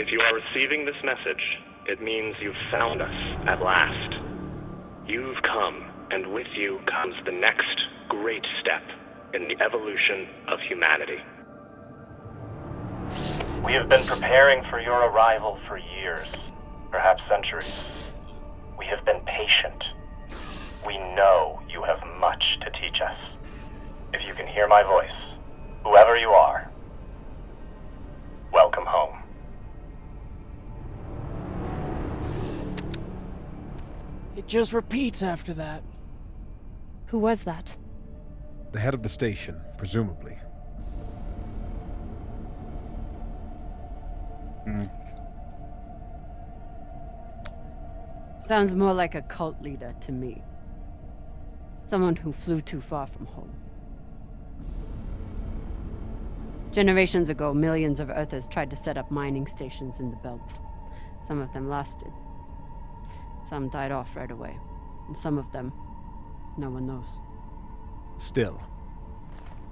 If you are receiving this message, it means you've found us at last. You've come, and with you comes the next great step in the evolution of humanity. We have been preparing for your arrival for years, perhaps centuries. We have been patient. We know you have much to teach us. If you can hear my voice, whoever you are, welcome home. It just repeats after that. Who was that? The head of the station, presumably. Sounds more like a cult leader to me. Someone who flew too far from home. Generations ago, millions of Earthers tried to set up mining stations in the belt. Some of them lasted. Some died off right away. And some of them, no one knows. Still,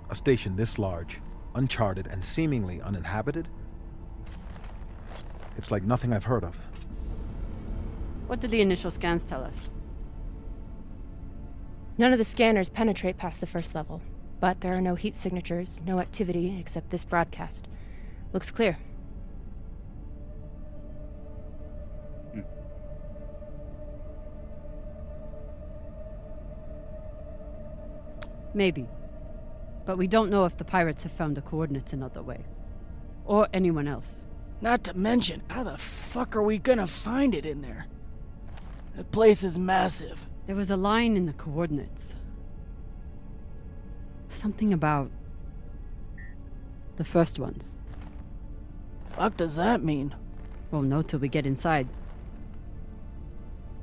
a station this large, uncharted, and seemingly uninhabited? It's like nothing I've heard of. What did the initial scans tell us? None of the scanners penetrate past the first level, but there are no heat signatures, no activity except this broadcast. Looks clear. Maybe. But we don't know if the pirates have found the coordinates another way. Or anyone else. Not to mention, how the fuck are we gonna find it in there? The place is massive. There was a line in the coordinates. Something about the first ones. Fuck does that mean? Won't know till we get inside.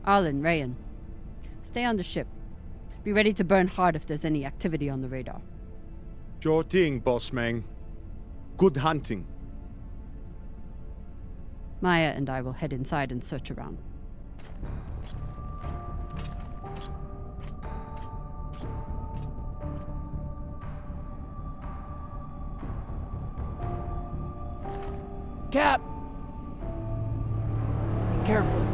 Arlen, Rayan, stay on the ship. Be ready to burn hard if there's any activity on the radar. Sure thing, boss man. Good hunting. Maya and I will head inside and search around. Cap! Be careful.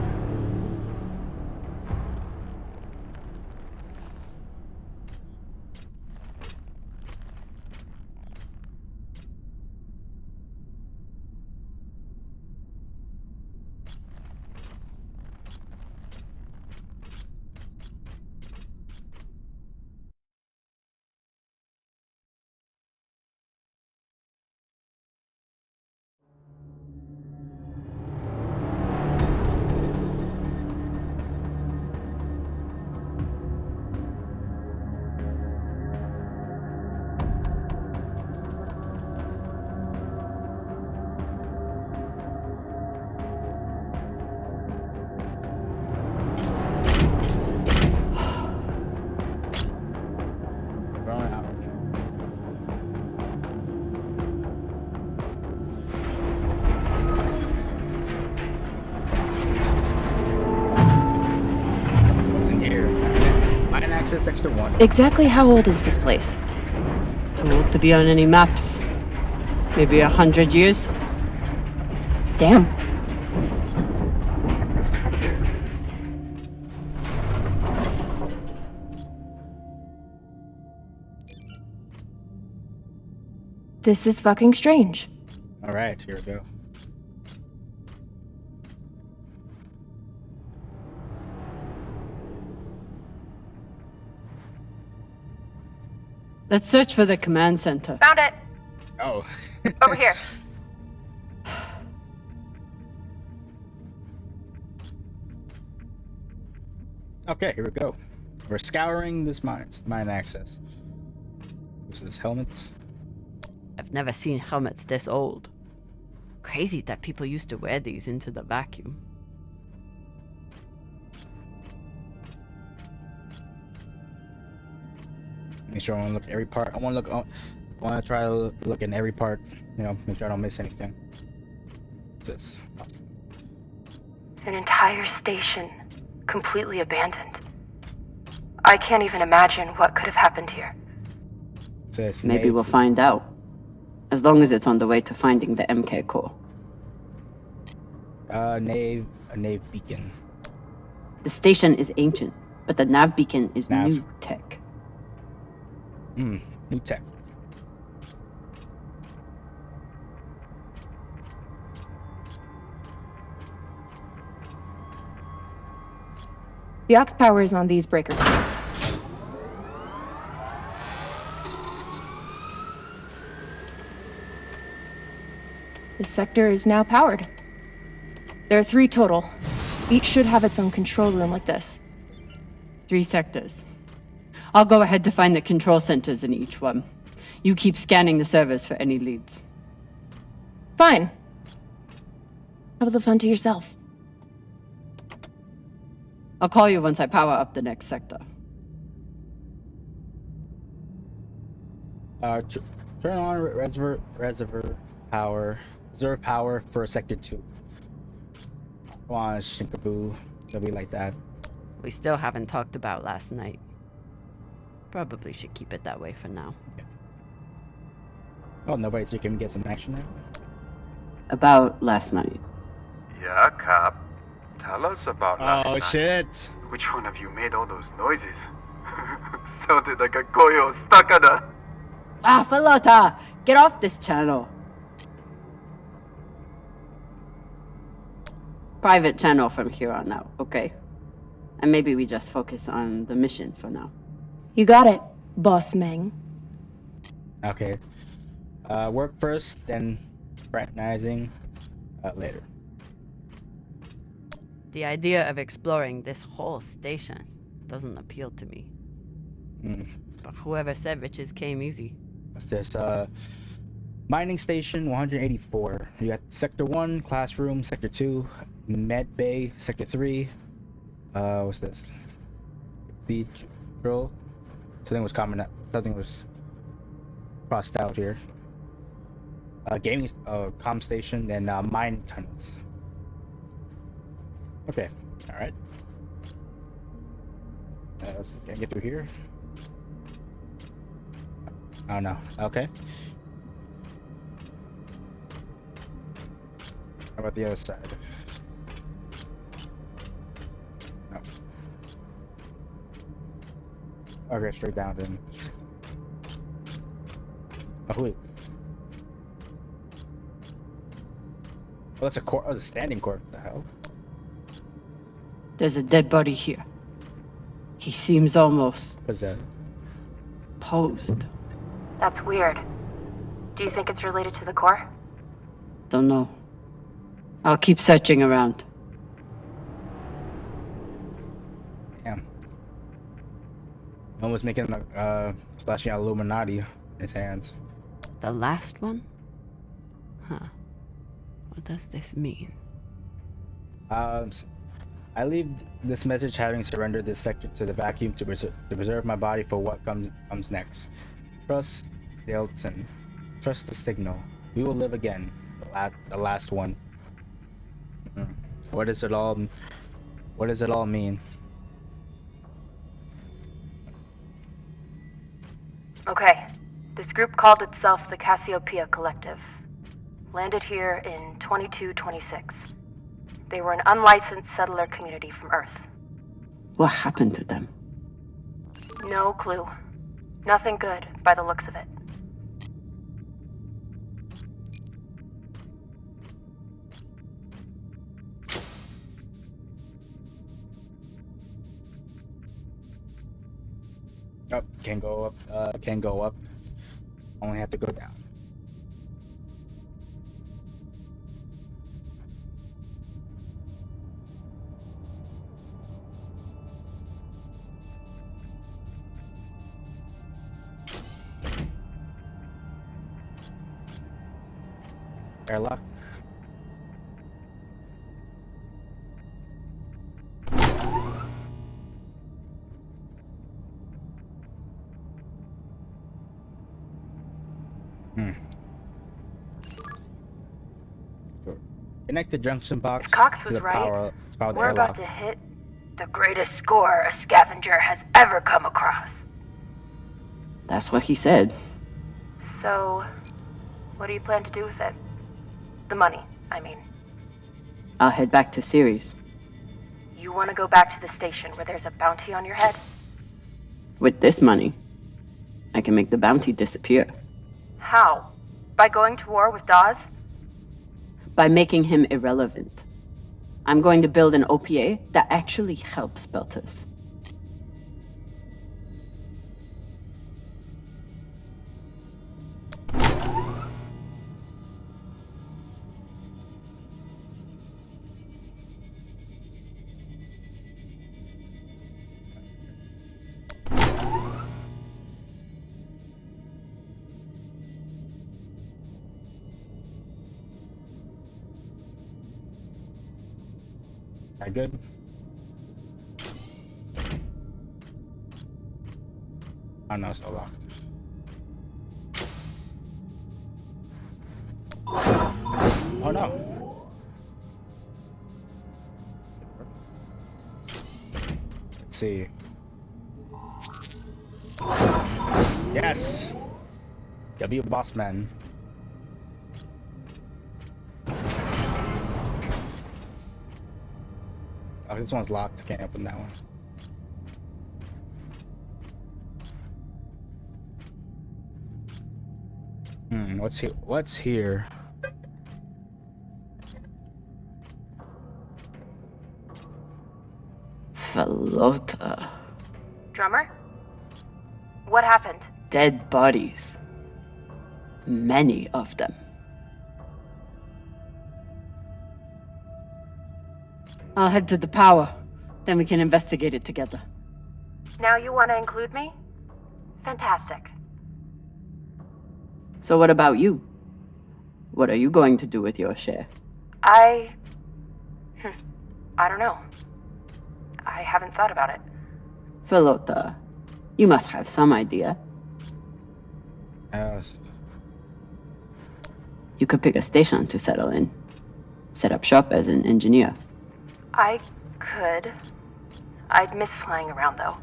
Sector 1. Exactly how old is this place? Too old to be on any maps. Maybe 100 years? Damn. This is fucking strange. Alright, here we go. Let's search for the command center. Found it. Oh. Over here. Okay, here we go. We're scouring this mine access. What's this, helmets? I've never seen helmets this old. Crazy that people used to wear these into the vacuum. Make sure I want to look at every part. I want to try to look in every part. You know, make sure I don't miss anything. What's this? An entire station, completely abandoned. I can't even imagine what could have happened here. It says Maybe Navy. we'll find out. As long as it's on the way to finding the MK core. A nave beacon. The station is ancient, but the nav beacon is Nav. new tech. New tech. The aux power is on these breaker cables. This sector is now powered. There are 3 total. Each should have its own control room like this. 3 sectors. I'll go ahead to find the control centers in each one. You keep scanning the servers for any leads. Fine. Have the fun to yourself. I'll call you once I power up the next sector. Turn on reserve power for sector 2. Come on, shinkaboo. It'll be like that. We still haven't talked about last night. Probably should keep it that way for now. Oh, nobody, so you can get some action there? About last night. Yeah, Cap. Tell us about last night. Shit! Which one of you made all those noises? Sounded like a koyo stuck on a... Ah, Falota! Get off this channel! Private channel from here on out, okay? And maybe we just focus on the mission for now. You got it, Boss Meng. Okay. Work first, then fraternizing later. The idea of exploring this whole station doesn't appeal to me. But whoever said riches came easy. What's this? Mining station 184. You got sector 1, classroom, sector 2, med bay, sector 3. What's this? The drill. Something was common. Something was crossed out here. Gaming, comm station, then mining tunnels. Okay, all right. Can I get through here? Oh no. Okay. How about the other side? No. Okay, straight down then. Oh wait. Oh, that's a court. Oh, that's a standing court. What the hell? There's a dead body here. He seems almost What's that? posed. That's weird. Do you think it's related to the core? Don't know. I'll keep searching around. Damn. One was making flashing out Illuminati in his hands. The last one? Huh. What does this mean? I leave this message having surrendered this sector to the vacuum to preserve my body for what comes next. Trust Dalton. Trust the signal. We will live again. The last one. What does it all mean? Okay. This group called itself the Cassiopeia Collective. Landed here in 2226. They were an unlicensed settler community from Earth. What happened to them? No clue. Nothing good, by the looks of it. Oh, can't go up. Can't go up. Only have to go down. Airlock. Connect the junction box Cox to was the right. power the We're airlock. about to hit the greatest score a scavenger has ever come across. That's what he said. So, what do you plan to do with it? The money, I mean. I'll head back to Series. You want to go back to the station where there's a bounty on your head? With this money, I can make the bounty disappear. How? By going to war with Dawes? By making him irrelevant. I'm going to build an OPA that actually helps Belters. That good? Oh no, it's still locked. Oh no. Let's see. Yes. W boss man. Oh, this one's locked. I can't open that one. What's here? Falota. Drummer? What happened? Dead bodies. Many of them. I'll head to the power. Then we can investigate it together. Now you want to include me? Fantastic. So what about you? What are you going to do with your share? I don't know. I haven't thought about it. Falota, you must have some idea. Yes. You could pick a station to settle in. Set up shop as an engineer. I could. I'd miss flying around, though.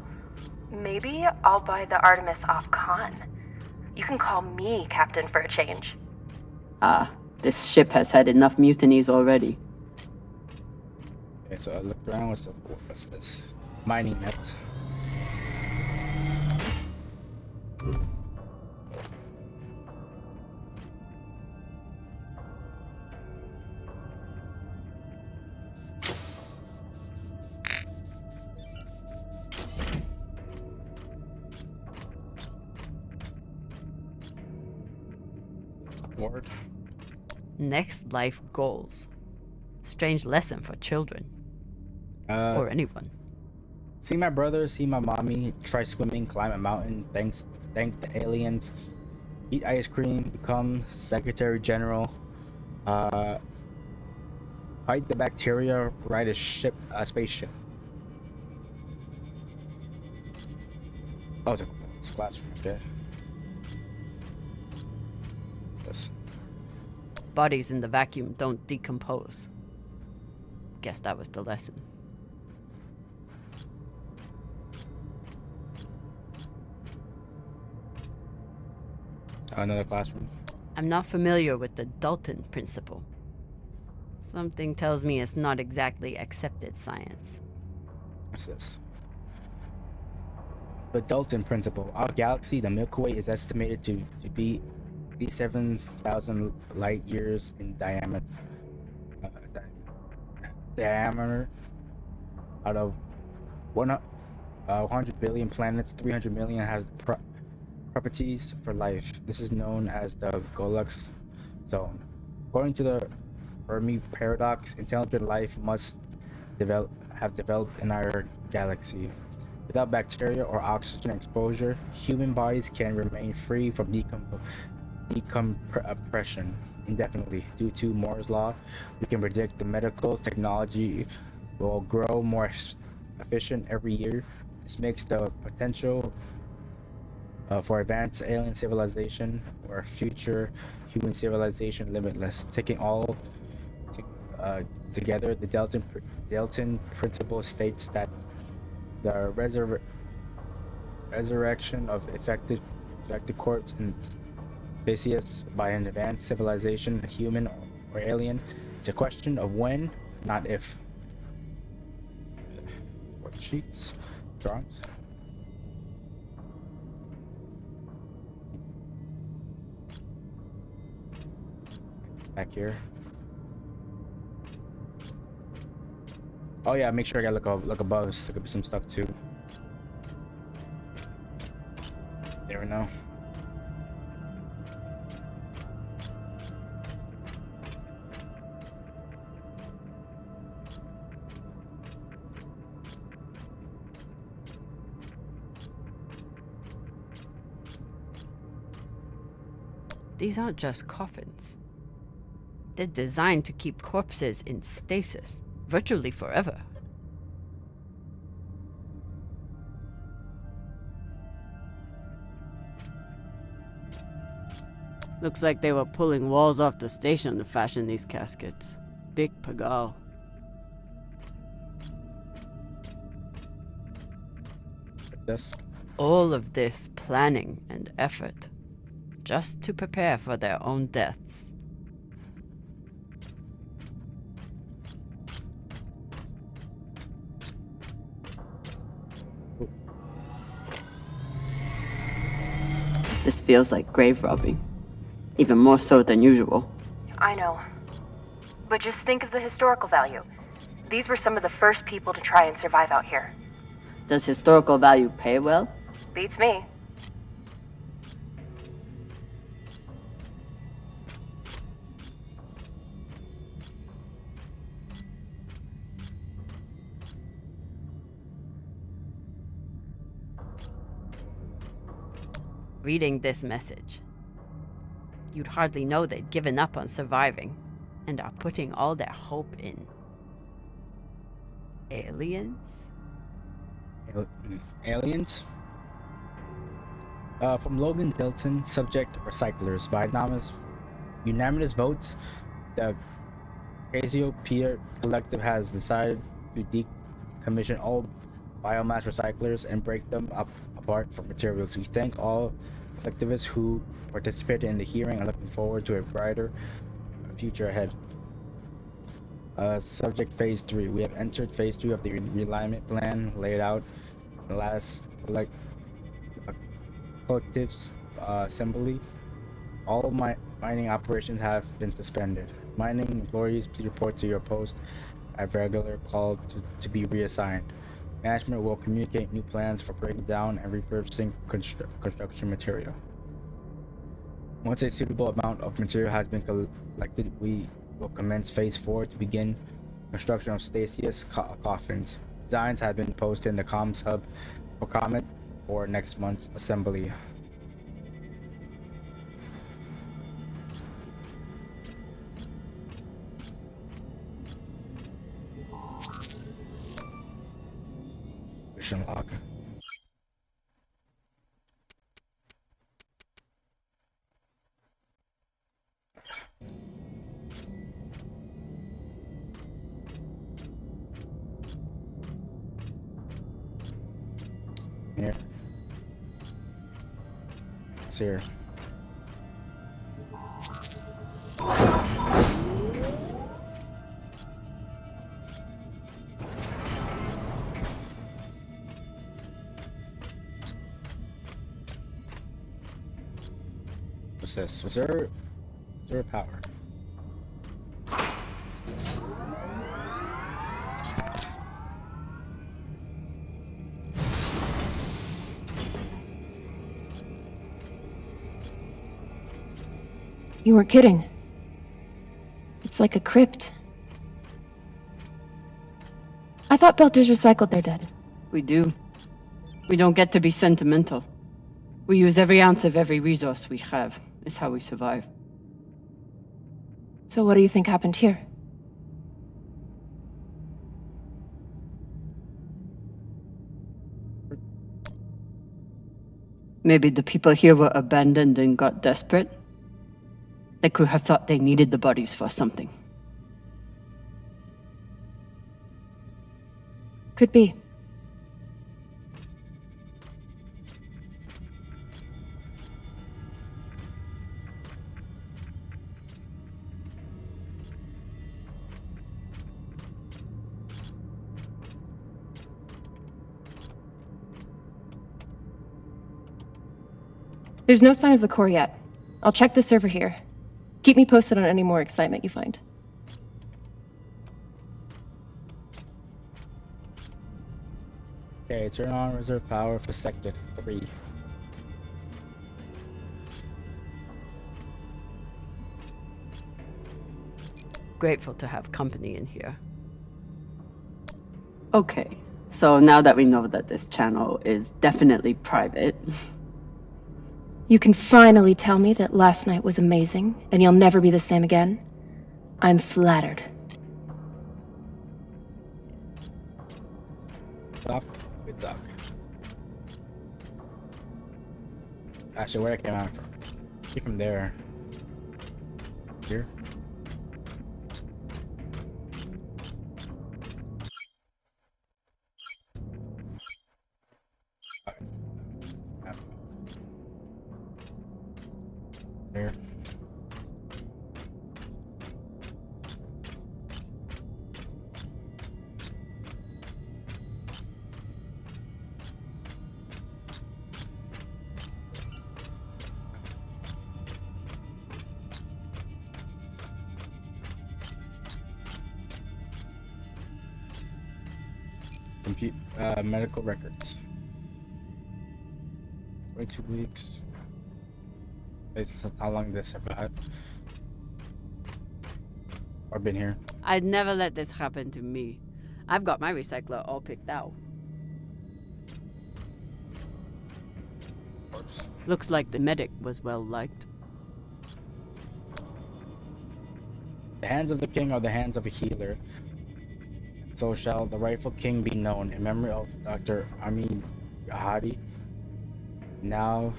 Maybe I'll buy the Artemis off Khan. You can call me captain for a change. Ah, this ship has had enough mutinies already. Okay, so I looked around. What's this? Mining net. Support. Next life goals. Strange lesson for children. Or anyone. See my brother, see my mommy, try swimming, climb a mountain, thank the aliens, eat ice cream, become Secretary General, fight the bacteria, ride a spaceship. Oh, it's a classroom, okay. What's this? Bodies in the vacuum don't decompose. Guess that was the lesson. Another classroom. I'm not familiar with the Dalton principle. Something tells me it's not exactly accepted science. What's this? The Dalton principle. Our galaxy, the Milky Way, is estimated to be 87,000 light years in diameter. Out of 100 billion planets, 300 million has properties for life. This is known as the Goldilocks zone. According to the Fermi paradox, intelligent life must have developed in our galaxy. Without bacteria or oxygen exposure, human bodies can remain free from decompression indefinitely. Due to Moore's law, we can predict the medical technology will grow more efficient every year. This makes the potential for advanced alien civilization or future human civilization limitless. Taking all together, the Dalton principle states that the resurrection of affected corpse and species by an advanced civilization, human or alien, is a question of when, not if. Sheets, drawings. Back here. Oh yeah, make sure I gotta look above. Look up some stuff too. There we know. These aren't just coffins. They're designed to keep corpses in stasis, virtually forever. Looks like they were pulling walls off the station to fashion these caskets. Big pagal. This. All of this planning and effort, just to prepare for their own deaths. This feels like grave robbing. Even more so than usual. I know. But just think of the historical value. These were some of the first people to try and survive out here. Does historical value pay well? Beats me. Reading this message, you'd hardly know they'd given up on surviving and are putting all their hope in aliens? Aliens? From Logan Dilton, subject recyclers. By unanimous votes, the Cassiopeia Collective has decided to decommission all biomass recyclers and break them apart from materials. We thank all collectivists who participated in the hearing and looking forward to a brighter future ahead. Subject Phase 3. We have entered Phase 3 of the realignment plan laid out in the last collectives assembly. All mining operations have been suspended. Mining employees, please report to your post at regular call to be reassigned. Management will communicate new plans for breaking down and repurposing construction material. Once a suitable amount of material has been collected, we will commence Phase 4 to begin construction of stasis coffins. Designs have been posted in the comms hub for comment for next month's assembly. Mission log. Here. It's here. What's this? Was there a power? You weren't kidding. It's like a crypt. I thought Belters recycled their dead. We do. We don't get to be sentimental. We use every ounce of every resource we have. It's how we survive. So what do you think happened here? Maybe the people here were abandoned and got desperate. They could have thought they needed the bodies for something. Could be. There's no sign of the core yet. I'll check the server here. Keep me posted on any more excitement you find. Okay, turn on reserve power for Sector 3. Grateful to have company in here. Okay, so now that we know that this channel is definitely private, You can finally tell me that last night was amazing, and you'll never be the same again. I'm flattered. Duck with duck. Actually, where I came out from? Keep from there. Here. There. Medical records. 22 weeks. It's how long this have had or been here. I'd never let this happen to me. I've got my recycler all picked out. Oops. Looks like the medic was well liked. The hands of the king are the hands of a healer. So shall the rightful king be known in memory of Dr. Amin Gahadi. Now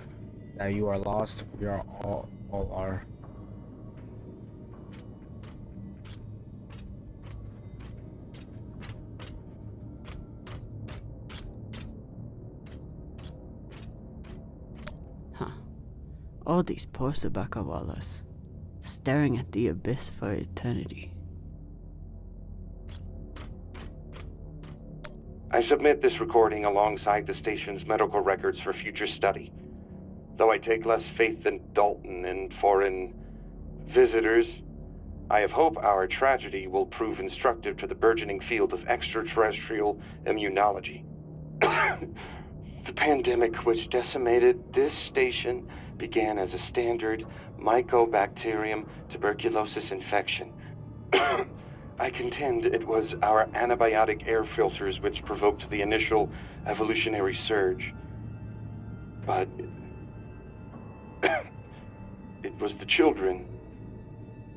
that you are lost, we are all are. Huh. All these poor Sabakawalas, staring at the abyss for eternity. I submit this recording alongside the station's medical records for future study. Though I take less faith than Dalton in foreign visitors, I have hope our tragedy will prove instructive to the burgeoning field of extraterrestrial immunology. The pandemic which decimated this station began as a standard Mycobacterium tuberculosis infection. I contend it was our antibiotic air filters which provoked the initial evolutionary surge. But it was the children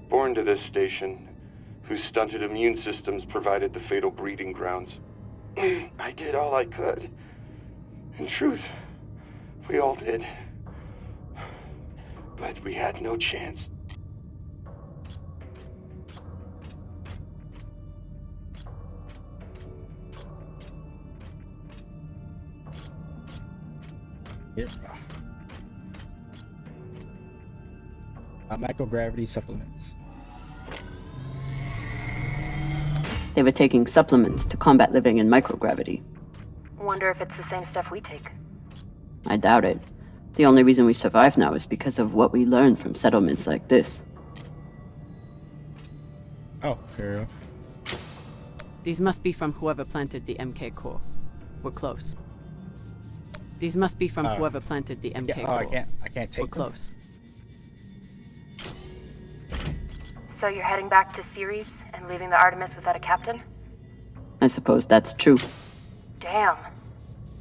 born to this station whose stunted immune systems provided the fatal breeding grounds. I did all I could. In truth, we all did. But we had no chance. Yep. Microgravity supplements. they were taking supplements to combat living in microgravity. Wonder if it's the same stuff we take. I doubt it. The only reason we survive now is because of what we learned from settlements like this. Oh, here we go. These must be from whoever planted the MK core. We're close. These must be from whoever planted the MK core. I can't take We're close. So you're heading back to Ceres and leaving the Artemis without a captain? I suppose that's true. Damn.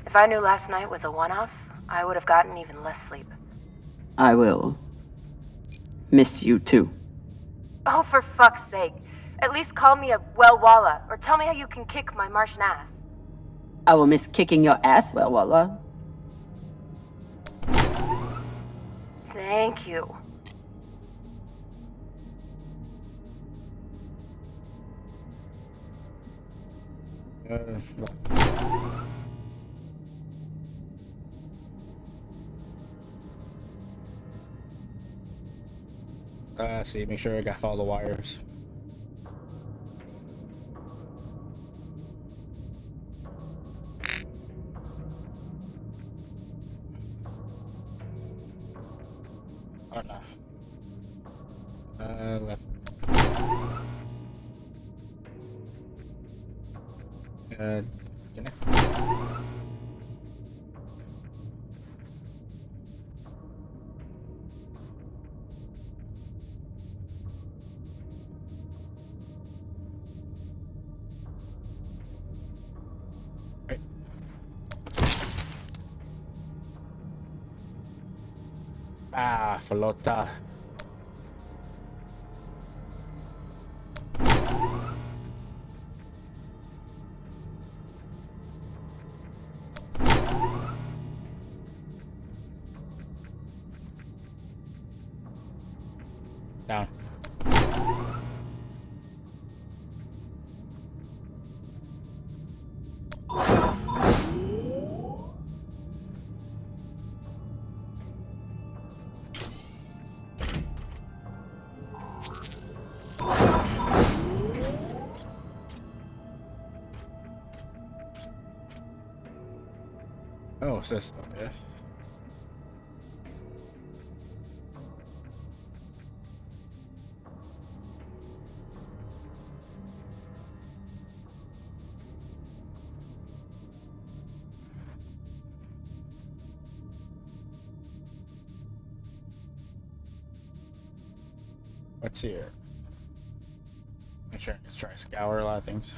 If I knew last night was a one-off, I would have gotten even less sleep. I will miss you too. Oh, for fuck's sake. At least call me a well-walla, or tell me how you can kick my Martian ass. I will miss kicking your ass, well, Walla. Thank you. See, make sure I got all the wires. Left. Connect. Right. Ah, flota. Down. Oh, it says okay. What's here? Make sure let's try to scour a lot of things.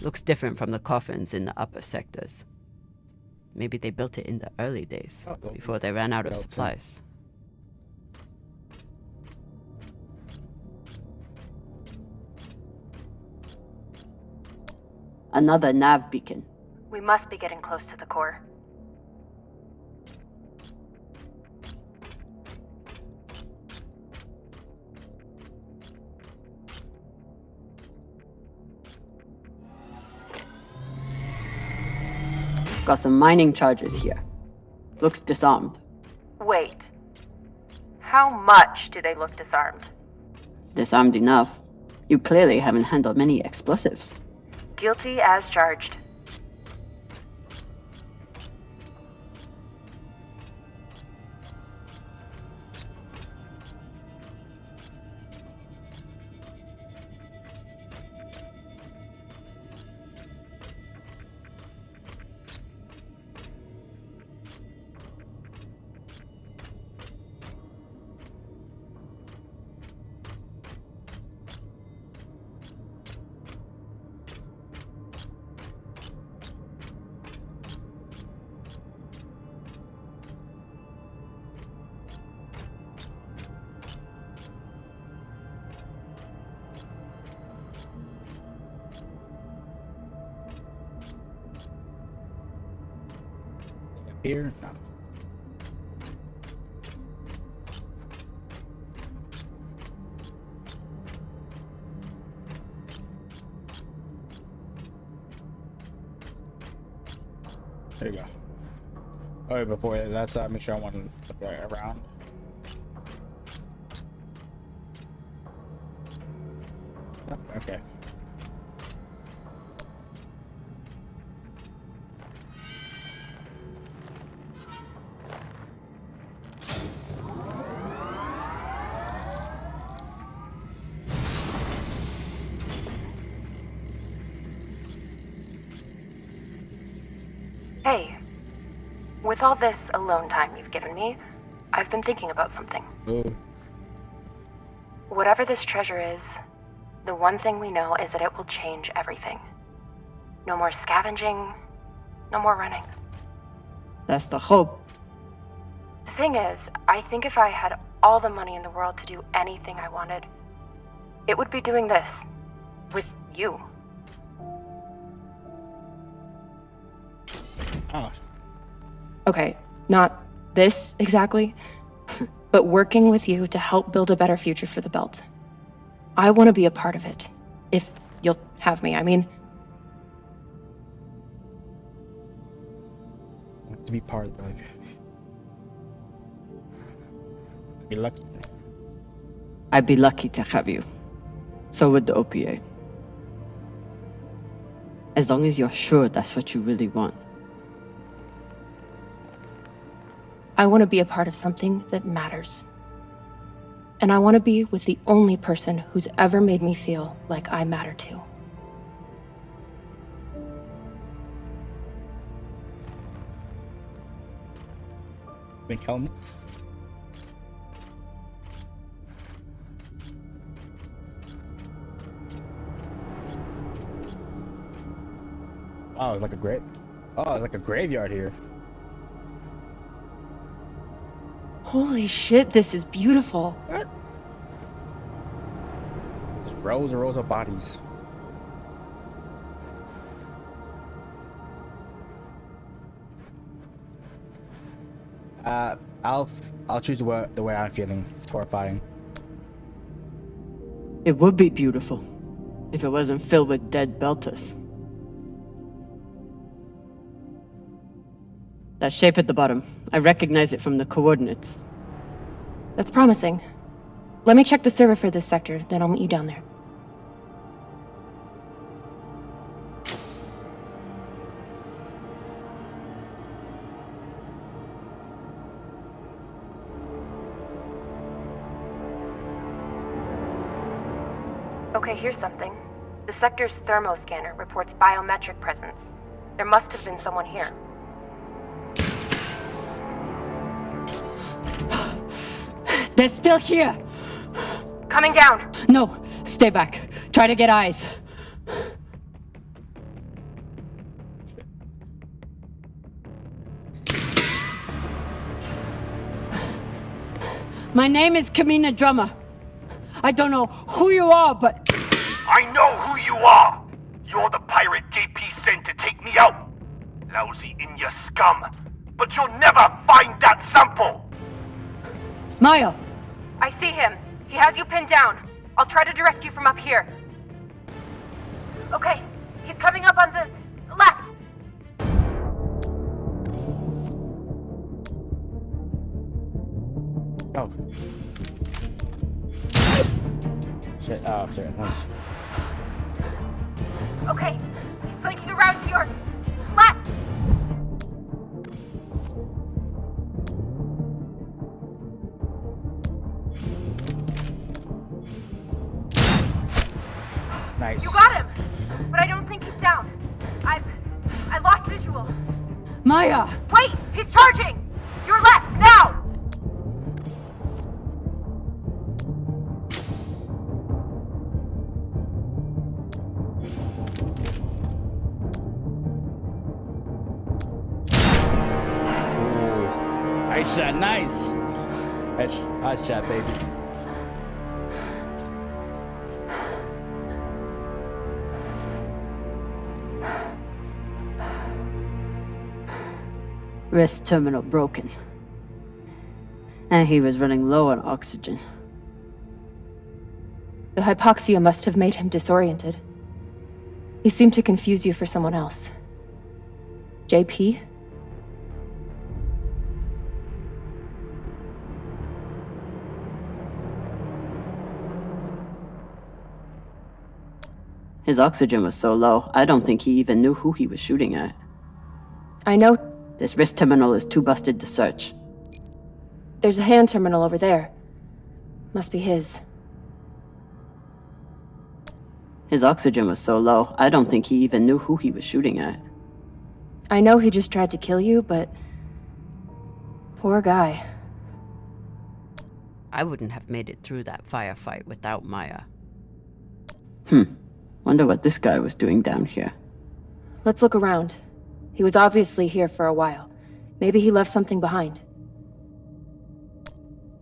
Looks different from the coffins in the upper sectors. Maybe they built it in the early days, before they ran out of supplies. Another nav beacon. We must be getting close to the core. Got some mining charges here. Looks disarmed. Wait. How much do they look disarmed? Disarmed enough. You clearly haven't handled many explosives. Guilty as charged. Here? No. There you go. Oh, wait, before that's make sure I want to look right around. Okay. Hey, with all this alone time you've given me, I've been thinking about something. Ooh. Whatever this treasure is, the one thing we know is that it will change everything. No more scavenging, no more running. That's the hope. The thing is, I think if I had all the money in the world to do anything I wanted, it would be doing this. With you. Oh. Okay, not this exactly, but working with you to help build a better future for the Belt. I want to be a part of it. If you'll have me, I mean. To be part of it. Be lucky. I'd be lucky to have you. So would the OPA. As long as you're sure that's what you really want. I want to be a part of something that matters. And I want to be with the only person who's ever made me feel like I matter too. Make helmets. Oh, it's like a it's like a graveyard here. Holy shit, this is beautiful. What? Just rows and rows of bodies. I'll choose the way I'm feeling. It's horrifying. It would be beautiful if it wasn't filled with dead belters. That shape at the bottom, I recognize it from the coordinates. That's promising. Let me check the server for this sector, then I'll meet you down there. Okay, here's something. The sector's thermoscanner reports biometric presence. There must have been someone here. They're still here! Coming down! No, stay back. Try to get eyes. My name is Camina Drummer. I don't know who you are, but... I know who you are! You're the pirate JP sent to take me out! Lousy in your scum! But you'll never find that sample! Maya! I see him. He has you pinned down. I'll try to direct you from up here. Okay, he's coming up on the left. Oh. Shit. Oh, shit. Okay, he's flanking around to your left. Nice. You got him, but I don't think he's down. I lost visual. Maya! Wait, he's charging. Your left now. Nice shot, nice! Nice shot, baby. Wrist terminal broken. And he was running low on oxygen. The hypoxia must have made him disoriented. He seemed to confuse you for someone else. JP? His oxygen was so low, I don't think he even knew who he was shooting at. I know. This wrist terminal is too busted to search. There's a hand terminal over there. Must be his. His oxygen was so low, I don't think he even knew who he was shooting at. I know he just tried to kill you, but... poor guy. I wouldn't have made it through that firefight without Maya. Wonder what this guy was doing down here. Let's look around. He was obviously here for a while. Maybe he left something behind.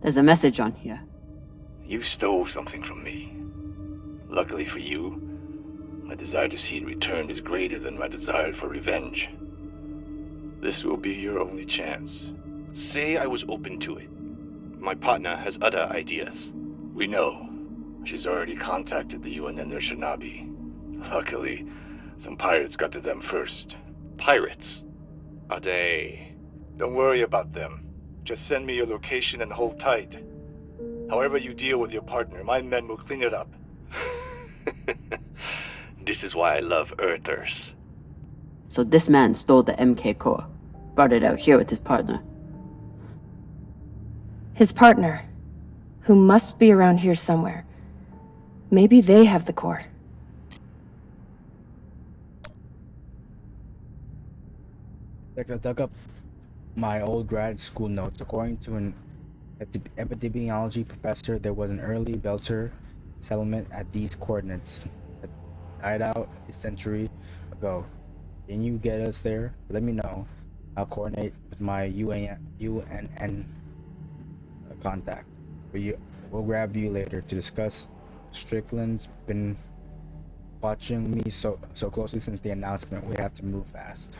There's a message on here. You stole something from me. Luckily for you, my desire to see it returned is greater than my desire for revenge. This will be your only chance. Say I was open to it. My partner has other ideas. We know. She's already contacted the UN and their shinabi. Luckily, some pirates got to them first. Pirates? Are they? Don't worry about them. Just send me your location and hold tight. However you deal with your partner, my men will clean it up. This is why I love Earthers. So this man stole the MK core, brought it out here with his partner. His partner, who must be around here somewhere. Maybe they have the core. I dug up my old grad school notes. According to an epidemiology professor, there was an early Belter settlement at these coordinates that died out a century ago. Can you get us there? Let me know. I'll coordinate with my UNN contact. We'll grab you later to discuss. Strickland's been watching me so closely since the announcement. We have to move fast.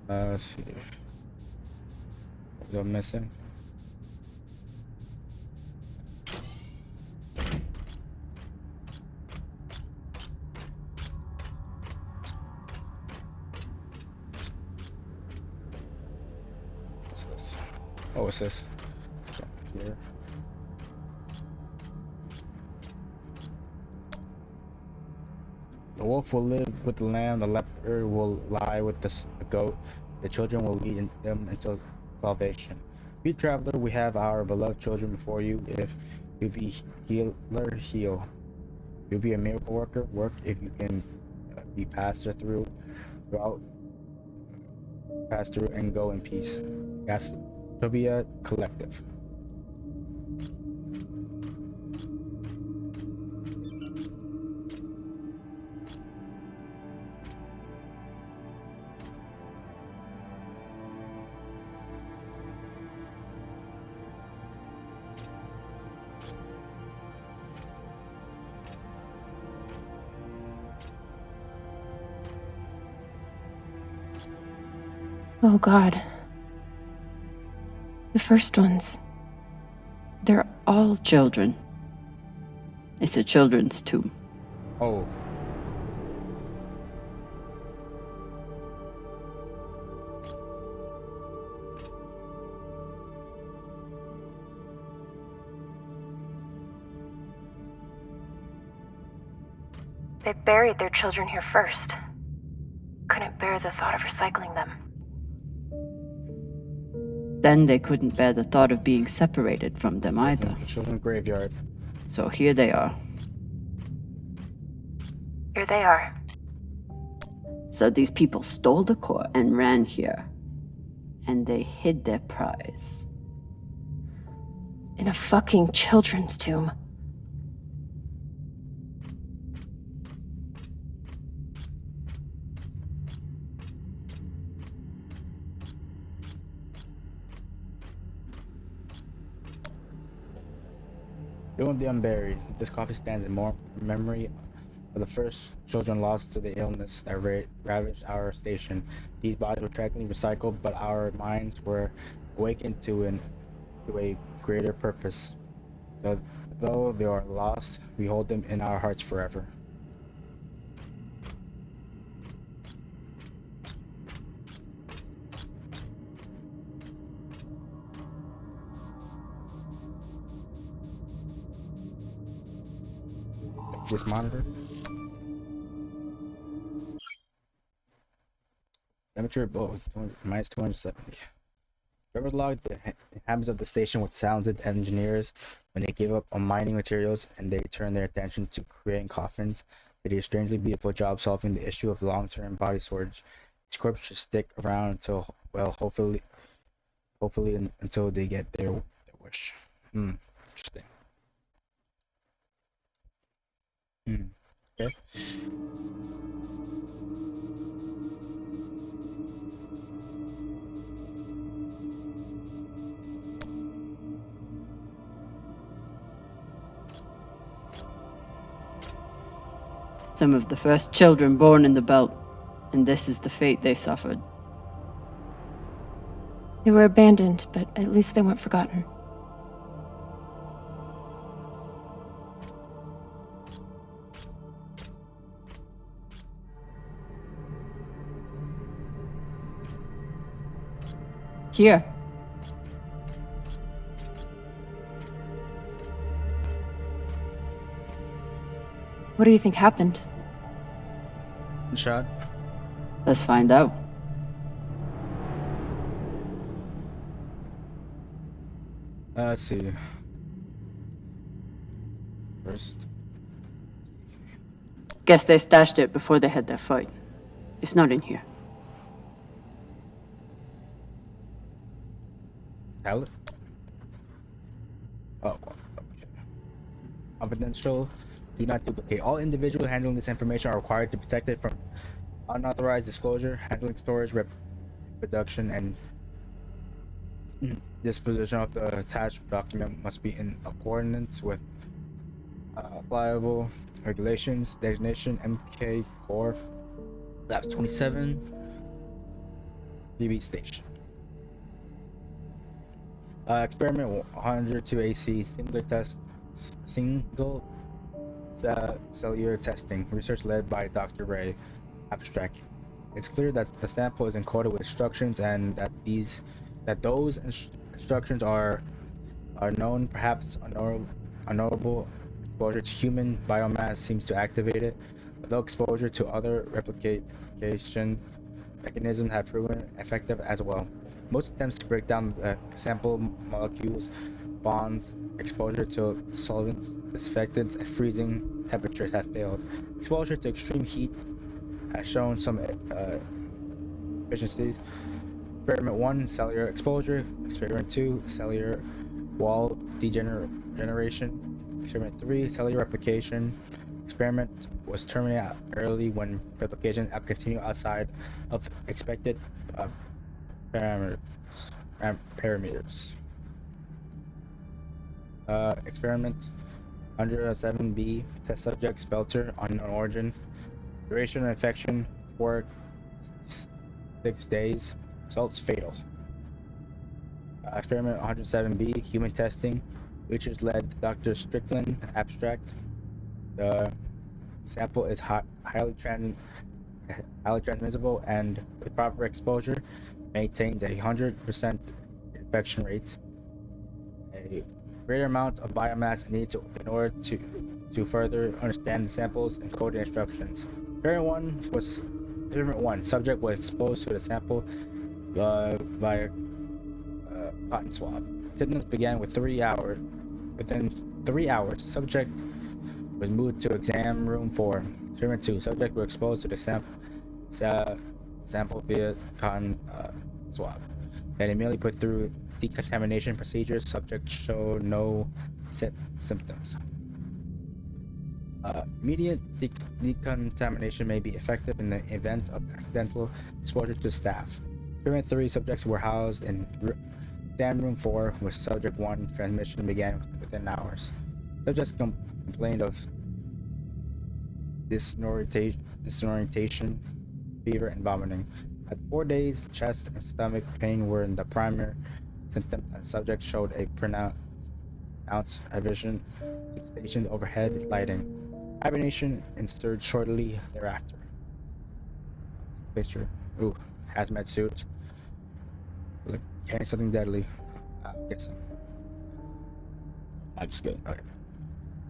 Let's see. What am I missing? What's this? Oh, what's this? Jump here. The wolf will live with the lamb, the leopard will lie with the goat, the children will lead them until salvation. Be traveler, we have our beloved children before you. If you be healer, heal. You'll be a miracle worker, work if you can be pastor through and go in peace. Gastropia Collective. Oh God. The first ones. They're all Children. It's a children's tomb. Oh. They buried their children here first. Couldn't bear the thought of recycling them. Then they couldn't bear the thought of being separated from them either. Children's graveyard. So here they are. Here they are. So these people stole the core and ran here. And they hid their prize. in a fucking children's tomb. Bill of the Unburied. This coffee stands in more memory of the first children lost to the illness that ravaged our station. These bodies were tragically recycled, but our minds were awakened to a greater purpose. Though they are lost, we hold them in our hearts forever. This monitor. Temperature both minus 270. Drivers logged the inhabitants of the station with talented engineers when they gave up on mining materials and they turned their attention to creating coffins. They did a strangely beautiful job solving the issue of long-term body storage. These corpses should stick around until, well, hopefully until they get their wish. Interesting. Okay. Some of the first children born in the belt, and this is the fate they suffered. They were abandoned, but at least they weren't forgotten. Here. What do you think happened? Shot. Let's find out. Let's see. First. Guess they stashed it before they had their fight. It's not in here. Tablet? Oh, okay. Confidential. Do not duplicate. All individuals handling this information are required to protect it from unauthorized disclosure, handling, storage, reproduction, and disposition of the attached document must be in accordance with applicable regulations. Designation MK Core Lab 27 BB Station. Experiment 102 AC single cellular testing. Research led by Dr. Ray. Abstract. It's clear that the sample is encoded with instructions and that those instructions are known. Perhaps unknowable exposure to human biomass seems to activate it, although exposure to other replication mechanisms have proven effective as well. Most attempts to break down the sample molecules, bonds, exposure to solvents, disinfectants, and freezing temperatures have failed. Exposure to extreme heat has shown some efficiencies. Experiment 1, cellular exposure. Experiment 2, cellular wall degeneration. Experiment 3, cellular replication. Experiment was terminated early when replication continued outside of expected parameters. Experiment 107B, test subjects, Belter, unknown origin. Duration of infection 4-6 days. Results fatal. Experiment 107B, human testing. Research led Dr. Strickland. Abstract. The sample is highly transmissible and with proper exposure maintains a 100% infection rate. A greater amount of biomass is needed in order to further understand the sample's encoded instructions. Experiment 1, subject was exposed to the sample via cotton swab. Symptoms began with 3 hours. Within 3 hours, subject was moved to exam room 4. Experiment 2, subject was exposed to the sample via cotton swab. Then immediately put through decontamination procedures. Subject showed no symptoms. Immediate decontamination may be effective in the event of accidental exposure to staff. Experiment 3, subjects were housed in exam room 4 with subject 1. Transmission began within hours. Subjects complained of disorientation, fever, and vomiting. At 4 days, chest and stomach pain were in the primary symptom, and subject showed a pronounced aversion to stationed overhead lighting. Hibernation ensued shortly thereafter. Picture. Ooh, hazmat suit. Look, carrying something deadly. I'm guessing. That's good. Okay.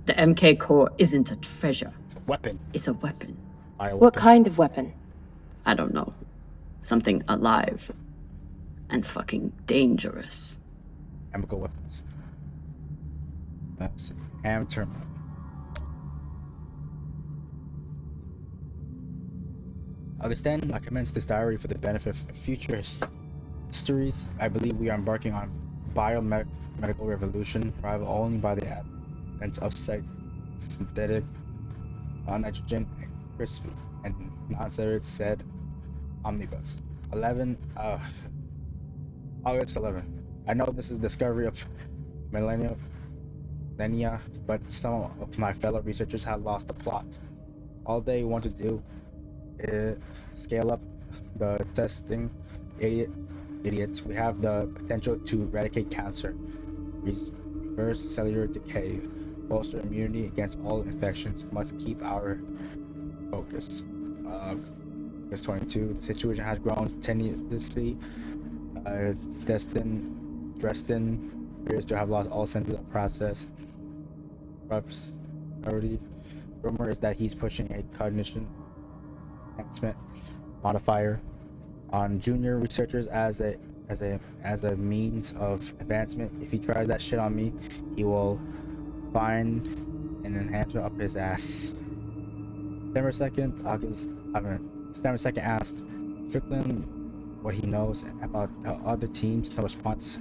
The MK core isn't a treasure. It's a weapon. It's a weapon. What kind of weapon? I don't know. Something alive. And fucking dangerous. Chemical weapons. Ham terminal. August 10, I commenced this diary for the benefit of future histories. I believe we are embarking on biomedical revolution, rivaled only by the advent of synthetic, non-nitrogen, and crispy, and non-saturated said omnibus. August 11. I know this is the discovery of millennia, but some of my fellow researchers have lost the plot. All they want to do is scale up the testing. Idiot idiots. We have the potential to eradicate cancer, reverse cellular decay, bolster immunity against all infections. Must keep our focus. August 22. The situation has grown tenuously. Dresden appears to have lost all sense of the process. Already. Rumor is that he's pushing a cognition enhancement modifier on junior researchers as a means of advancement. If he tries that shit on me, he will find an enhancement up his ass. September 2nd asked Strickland what he knows about the other teams. No response.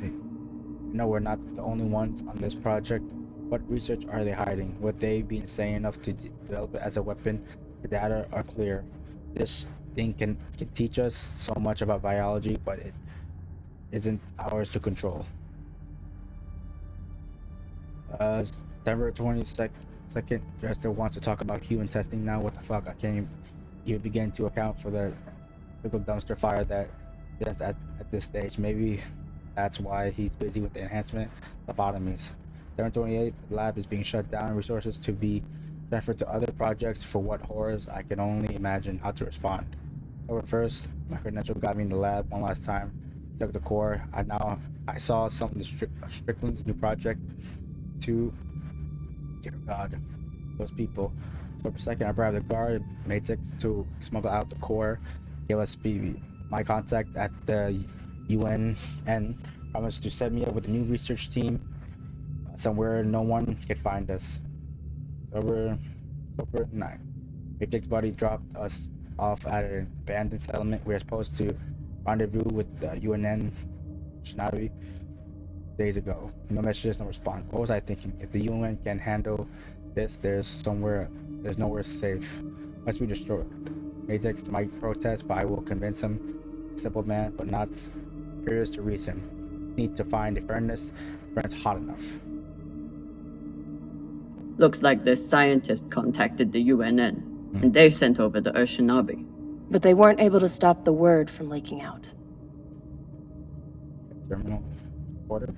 No, we're not the only ones on this project. What research are they hiding? Would they be insane enough to develop it as a weapon? The data are clear. This thing can teach us so much about biology, but it isn't ours to control. September 22nd, Dresden wants to talk about human testing now. What the fuck? I can't even begin to account for the typical dumpster fire that is at this stage. Maybe that's why he's busy with the enhancement lobotomies. 728, the lab is being shut down, resources to be transferred to other projects. For what horrors? I can only imagine how to respond. Over first, my credential got me in the lab one last time. Stuck the core. I saw some of the Strickland's new project. Dear God, those people. So for a second, I bribed the guard, Matrix, to smuggle out the core. Gave us Phoebe. My contact at the UNN promised to set me up with a new research team somewhere no one could find us. October 9. Matrix buddy dropped us off at an abandoned settlement. We were supposed to rendezvous with the UNN Shinabi days ago. No messages, no response. What was I thinking? If the UN can handle this, there's nowhere safe. Must be destroyed. Matrix might protest, but I will convince him. Simple man, but not curious to reason. Need to find a furnace burns hot enough. Looks like this scientist contacted the UNN, and they sent over the Urshinabi. But they weren't able to stop the word from leaking out. Terminal quarter.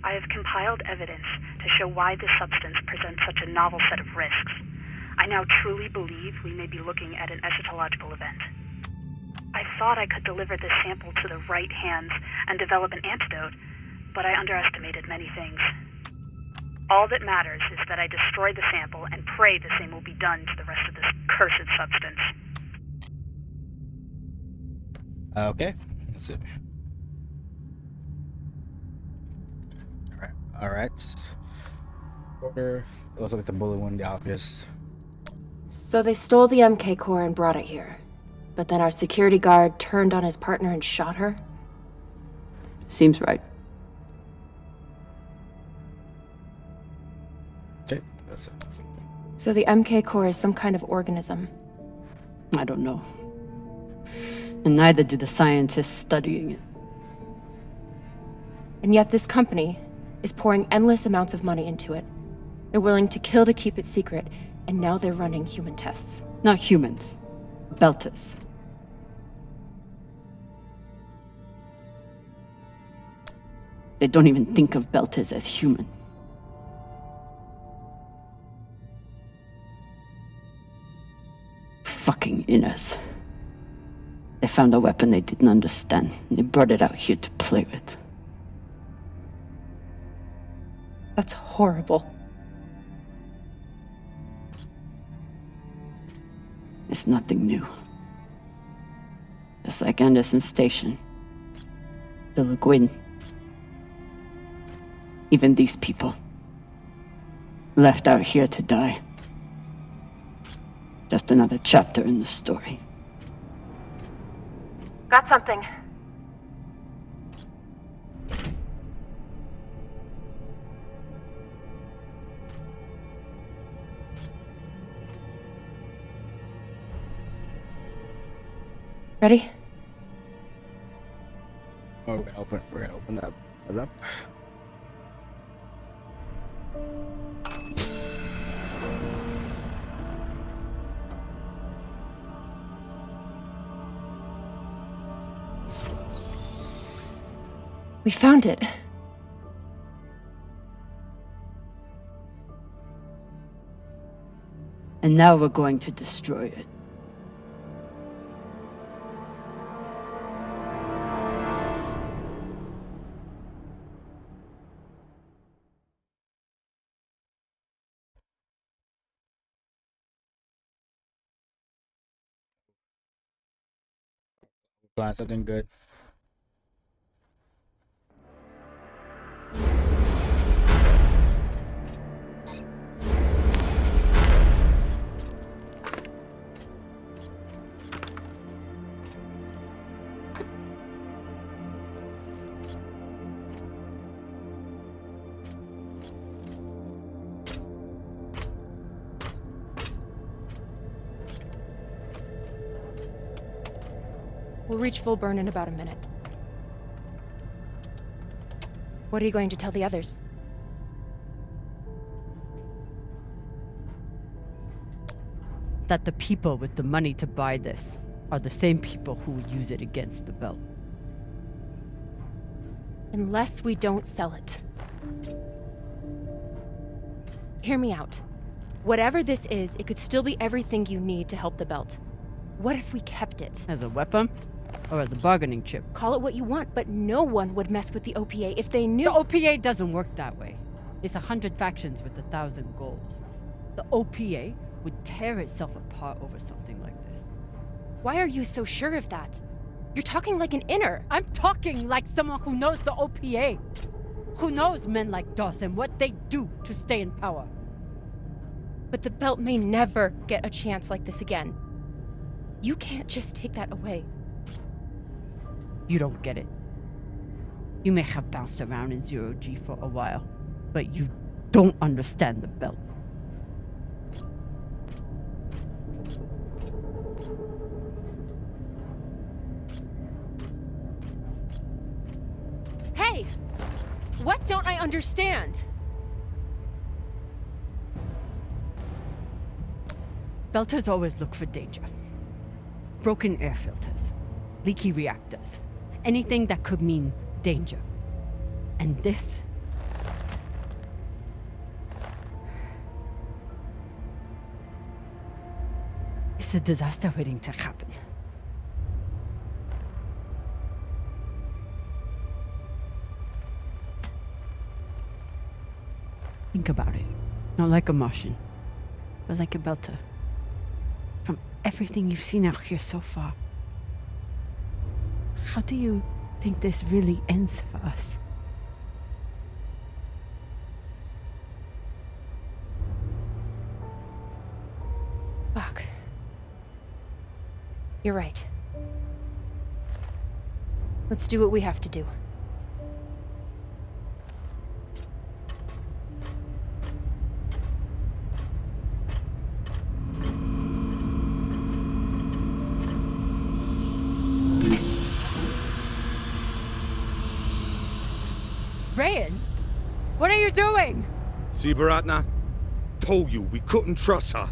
I have compiled evidence to show why this substance presents such a novel set of risks. I now truly believe we may be looking at an eschatological event. I thought I could deliver this sample to the right hands and develop an antidote, but I underestimated many things. All that matters is that I destroy the sample and pray the same will be done to the rest of this cursed substance. Okay, let's see. Alright. Order. It looks like the bullet one, the obvious. So they stole the MK core and brought it here. But then our security guard turned on his partner and shot her? Seems right. Okay, that's it. So the MK core is some kind of organism? I don't know. And neither do the scientists studying it. And yet this company is pouring endless amounts of money into it. They're willing to kill to keep it secret, and now they're running human tests. Not humans. Belters. They don't even think of Belters as human. Fucking inners. They found a weapon they didn't understand, and they brought it out here to play with. That's horrible. It's nothing new. Just like Anderson Station. The Le Guin. Even these people. Left out here to die. Just another chapter in the story. Got something. Ready? Oh, we're gonna open that up. We found it. And now we're going to destroy it. Plan something good. We'll reach full burn in about a minute. What are you going to tell the others? That the people with the money to buy this are the same people who would use it against the belt. Unless we don't sell it. Hear me out. Whatever this is, it could still be everything you need to help the belt. What if we kept it? As a weapon? Or as a bargaining chip? Call it what you want, but no one would mess with the OPA if they knew— The OPA doesn't work that way. It's 100 factions with 1,000 goals. The OPA would tear itself apart over something like this. Why are you so sure of that? You're talking like an inner. I'm talking like someone who knows the OPA. Who knows men like Doss and what they do to stay in power. But the belt may never get a chance like this again. You can't just take that away. You don't get it. You may have bounced around in zero-G for a while, but you don't understand the belt. Hey! What don't I understand? Belters always look for danger. Broken air filters, leaky reactors, anything that could mean danger. And this... it's a disaster waiting to happen. Think about it. Not like a Martian, but like a Belter. From everything you've seen out here so far, how do you think this really ends for us? Fuck. You're right. Let's do what we have to do. Rayan, what are you doing? See, Baratna? Told you we couldn't trust her.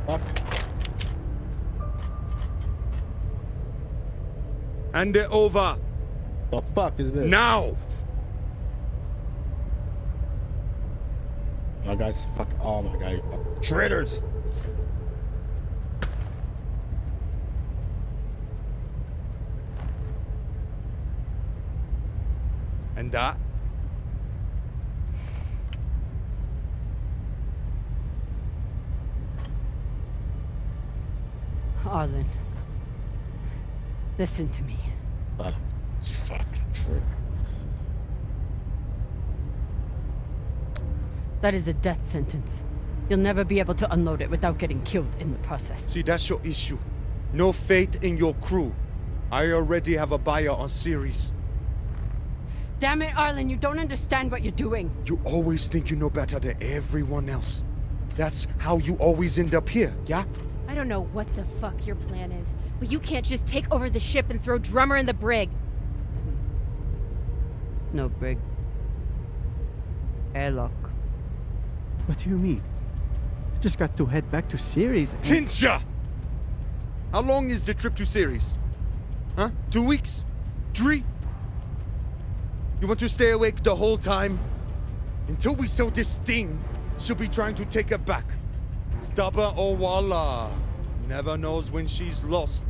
Fuck. Hand it over. The fuck is this? Now! My guy's fuck. Oh my god, you fucking traitors! And that? Arlen, listen to me. Fuck. Traitor. That is a death sentence. You'll never be able to unload it without getting killed in the process. See, that's your issue. No faith in your crew. I already have a buyer on Series. Damn it, Arlen, you don't understand what you're doing. You always think you know better than everyone else. That's how you always end up here, yeah? I don't know what the fuck your plan is, but you can't just take over the ship and throw Drummer in the brig. No brig. Airlock. What do you mean? Just got to head back to Series and... Tinsha! How long is the trip to Series? Huh? 2 weeks? 3? You want to stay awake the whole time? Until we sell this thing, she'll be trying to take it back. Stubborn or voila. Never knows when she's lost.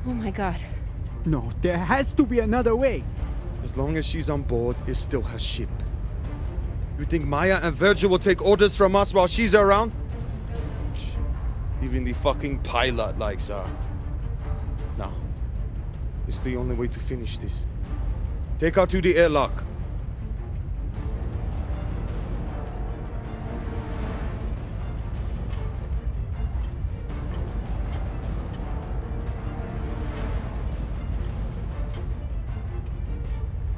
Oh my god. No, there has to be another way. As long as she's on board, it's still her ship. You think Maya and Virgil will take orders from us while she's around? Even the fucking pilot likes her. No. It's the only way to finish this. Take her to the airlock.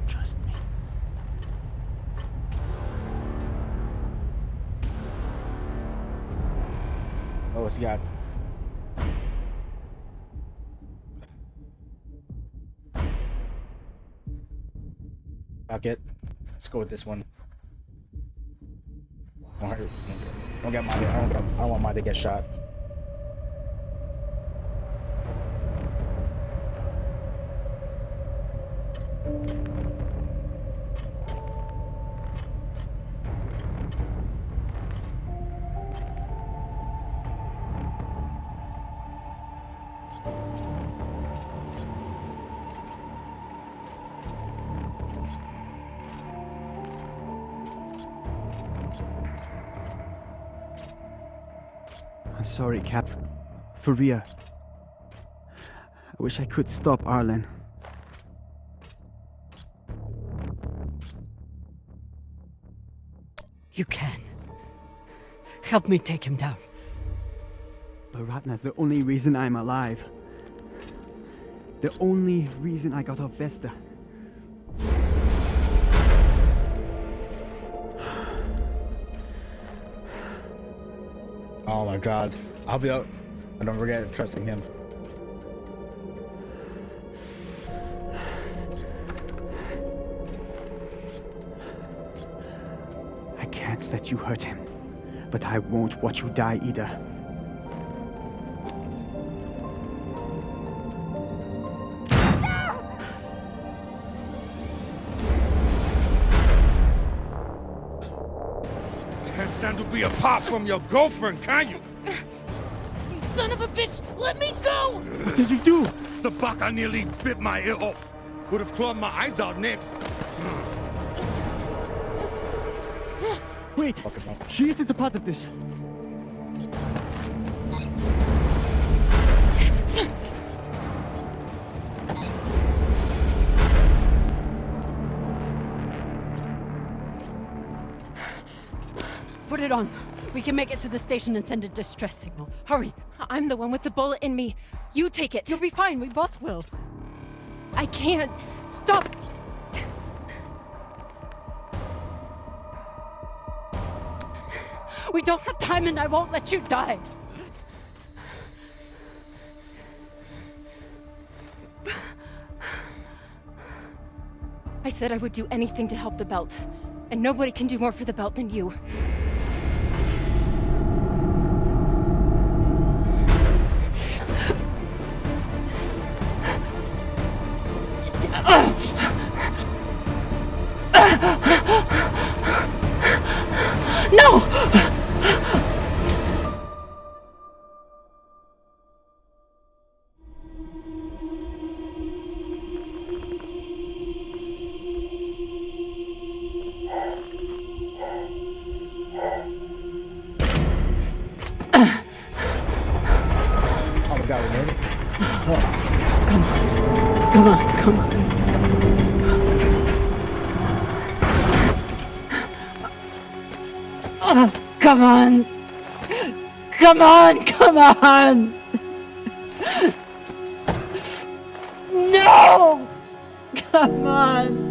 Trust me. Oh, what's he got? Fuck it. Let's go with this one. Don't get mine. I don't want mine to get shot. I'm sorry, Cap. For real. I wish I could stop Arlen. You can. Help me take him down. But Ratna's the only reason I'm alive. The only reason I got off Vesta. Oh my god. I'll be out. I don't forget trusting him. I can't let you hurt him. But I won't watch you die either. Stand to be apart from your girlfriend, can you? You son of a bitch! Let me go! What did you do? Sabaka nearly bit my ear off. Would have clawed my eyes out next. Wait! She isn't a part of this. Put it on. We can make it to the station and send a distress signal. Hurry. I'm the one with the bullet in me. You take it. You'll be fine. We both will. I can't. Stop! We don't have time and I won't let you die. I said I would do anything to help the belt. And nobody can do more for the belt than you. No! Oh my god, we made it. Come on, come on. Oh, come on. Come on, come on. No! Come on.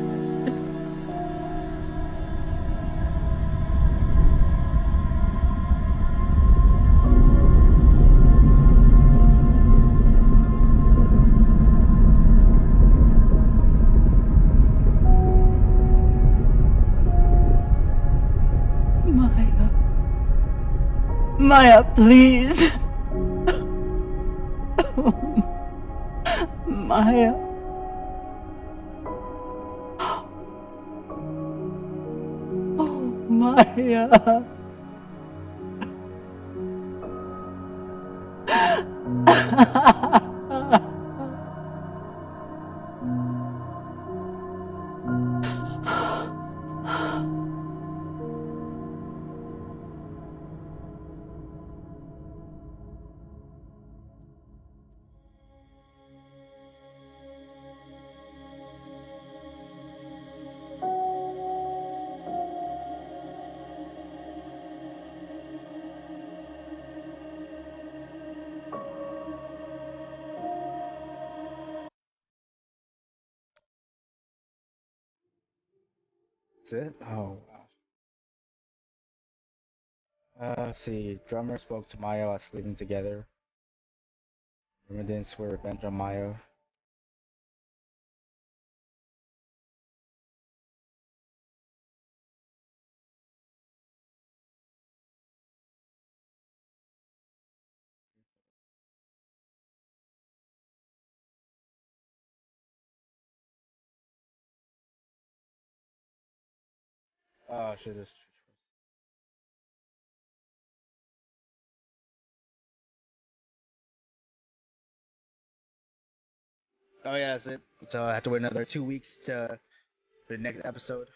Maya, please. Maya. Maya. That's it? Oh, wow. Let's see. Drummer spoke to Maya while sleeping together. Drummer didn't swear revenge on Maya. Oh, shit. Oh, yeah, that's it. So I have to wait another 2 weeks for the next episode.